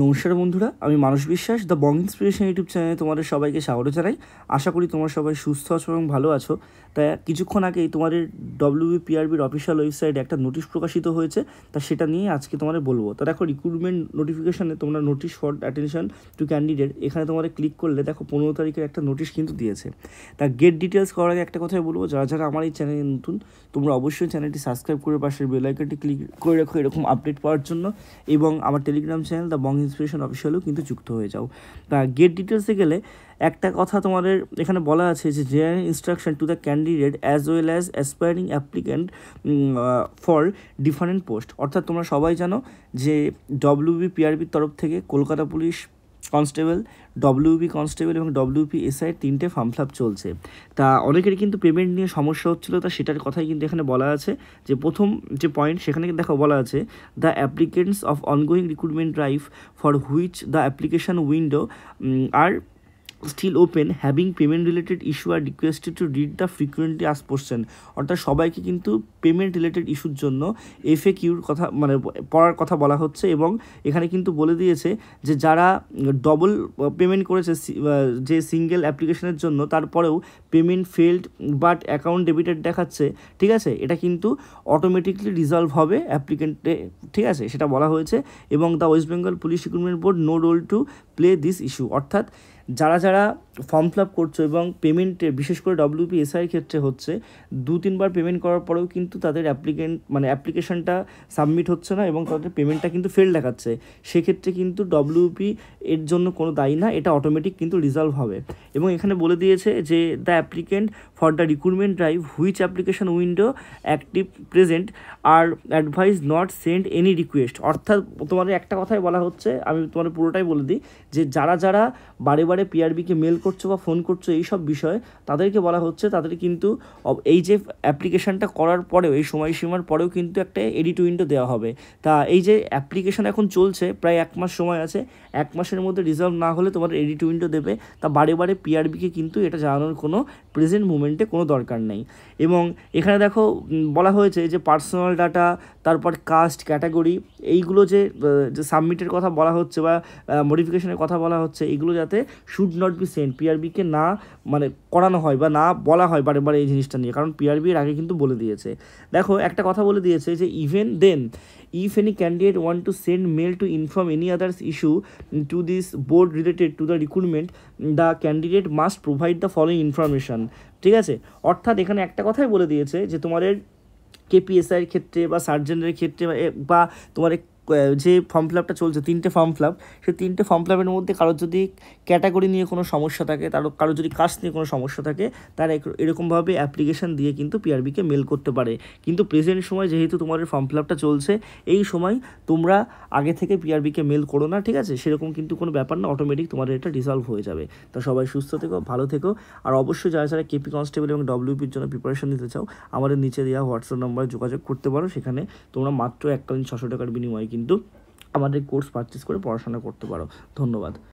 নমস্কার বন্ধুরা, আমি মানস বিশ্বাস দ্য বং ইন্সপিরেশন ইউটিউব চ্যানেলে তোমাদের সবাইকে স্বাগত জানাই। আশা করি তোমরা সবাই সুস্থ আছো এবং ভালো আছো। তাই কিছুক্ষণ আগেই তোমাদের WBPRBর অফিসিয়াল ওয়েবসাইটে একটা নোটিশ প্রকাশিত হয়েছে, তা সেটা নিয়ে আজকে তোমাদের বলবো। তা দেখো, রিক্রুটমেন্ট নোটিফিকেশানে তোমরা notice for attention to candidate এখানে তোমাদের ক্লিক করলে দেখো 15 তারিখের একটা নোটিশ কিন্তু দিয়েছে। তা গেট ডিটেলস করার আগে একটা কথাই বলবো, যারা যারা আমার এই চ্যানেলে নতুন তোমরা অবশ্যই চ্যানেলটি সাবস্ক্রাইব করে পাশের বেল আইকনটি ক্লিক করে রাখো এরকম আপডেট পাওয়ার জন্য, এবং আমার Telegram channel the Bong inspiration অফিসিয়ালেও কিন্তু যুক্ত হয়ে যাও। তা গেট ডিটেলসে গেলে একটা কথা তোমাদের এখানে বলা আছে যে general instruction to the candidate as well as aspiring applicant for different post. অর্থাৎ তোমরা সবাই জানো যে WBPRBর তরফ থেকে Kolkata police constable, WB constable এবং WP SI 3টে ফর্ম ফিল আপ চলছে। তা অনেকেরই কিন্তু পেমেন্ট নিয়ে সমস্যা হচ্ছিলো, তা সেটার কথাই কিন্তু এখানে বলা আছে। যে প্রথম যে পয়েন্ট সেখানে দেখো বলা আছে the applicants of ongoing recruitment drive for which the application window are still open having payment related issue are requested to read the frequently asked question. অর্থাৎ সবাইকে কিন্তু পেমেন্ট রিলেটেড ইস্যুর জন্য FAQর কথা পড়ার কথা বলা হচ্ছে, এবং এখানে কিন্তু বলে দিয়েছে যে যারা ডবল পেমেন্ট করেছে যে সিঙ্গেল অ্যাপ্লিকেশনের জন্য, তারপরেও payment failed but account debited দেখাচ্ছে, ঠিক আছে, এটা কিন্তু অটোমেটিকলি রিজলভ হবে অ্যাপ্লিকেন্টে, ঠিক আছে, সেটা বলা হয়েছে। এবং the West Bengal police recruitment board no role to play this issue. অর্থাৎ যারা যারা ফর্ম ফিল আপ করছো এবং পেমেন্টে বিশেষ করে WP SI ক্ষেত্রে হচ্ছে 2-3 বার পেমেন্ট করার পরেও কিন্তু তাদের অ্যাপ্লিকেশনটা সাবমিট হচ্ছে না এবং তাদের পেমেন্টটা কিন্তু ফেল দেখাচ্ছে, সেক্ষেত্রে কিন্তু WP এর জন্য কোনো দায়ী না, এটা অটোমেটিক কিন্তু রিজলভ হবে। এবং এখানে বলে দিয়েছে যে the applicant for the recruitment drive which application window active present are advise not send any request. অর্থাৎ তোমাদের একটা কথাই বলা হচ্ছে, আমি তোমাদের পুরোটাই বলে দিই, যে যারা যারা বারে বারে PRBকে মেল করছো বা ফোন করছো এইসব বিষয়ে, তাদেরকে বলা হচ্ছে তাদের কিন্তু এই যে অ্যাপ্লিকেশানটা করার পরেও, এই সময়সীমার পরেও কিন্তু একটা এডিট উইন্ডো দেওয়া হবে। তা এই যে অ্যাপ্লিকেশান এখন চলছে, প্রায় 1 মাস সময় আছে, 1 মাসের মধ্যে রিজলভ না হলে তোমার এডিট উইন্ডো দেবে। তা বারে বারে PRBকে কিন্তু এটা জানানোর কোনো প্রেজেন্ট মুমেন্টে কোনো দরকার নেই। এবং এখানে দেখো বলা হয়েছে যে পার্সোনাল ডাটা, তারপর কাস্ট, ক্যাটাগরি, এইগুলো যে সাবমিটের কথা বলা হচ্ছে বা মডিফিকেশনের কথা বলা হচ্ছে, এগুলো যাতে শুড নট বি সেন্ড, PRBকে না করানো হয় বা না বলা হয় বারে বারে এই জিনিসটা নিয়ে, কারণ PRB এর আগে কিন্তু বলে দিয়েছে। দেখো একটা কথা বলে দিয়েছে যে even then if any candidate want to send mail to inform any others issue to this board related to the recruitment, the candidate must provide the following information, ঠিক আছে। অর্থাৎ এখানে একটা কথাই বলে দিয়েছে যে তোমাদের KPSI এর ক্ষেত্রে বা সার্জেনের ক্ষেত্রে বা তোমার যে ফর্ম ফিল আপটা চলছে 3টে ফর্ম ফিল আপ, সেই 3টে ফর্ম ফিল আপের মধ্যে কারোর যদি ক্যাটাগরি নিয়ে কোনো সমস্যা থাকে, কারোর যদি কাস্ট নিয়ে কোনো সমস্যা থাকে, তারা এরকমভাবে অ্যাপ্লিকেশান দিয়ে কিন্তু PRBকে মেল করতে পারে। কিন্তু প্রেজেন্ট সময় যেহেতু তোমাদের ফর্ম ফিল আপটা চলছে, এই সময় তোমরা আগে থেকে PRBকে মেল করো না, ঠিক আছে, সেরকম কিন্তু কোনো ব্যাপার না, অটোমেটিক তোমাদের এটা রিজলভ হয়ে যাবে। তা সবাই সুস্থ থেকো, ভালো থেকো, আর অবশ্যই যারা যারা KP কনস্টেবল এবং WPর জন্য প্রিপারেশন নিতে চাও, আমাদের নিচে দেওয়া হোয়াটসঅ্যাপ নাম্বারে যোগাযোগ করতে পারো। সেখানে তোমরা মাত্র এককালীন 600 টাকার বিনিময়ে কিন্তু আমাদের কোর্স পারচেস করে পড়াশোনা করতে পারো। ধন্যবাদ।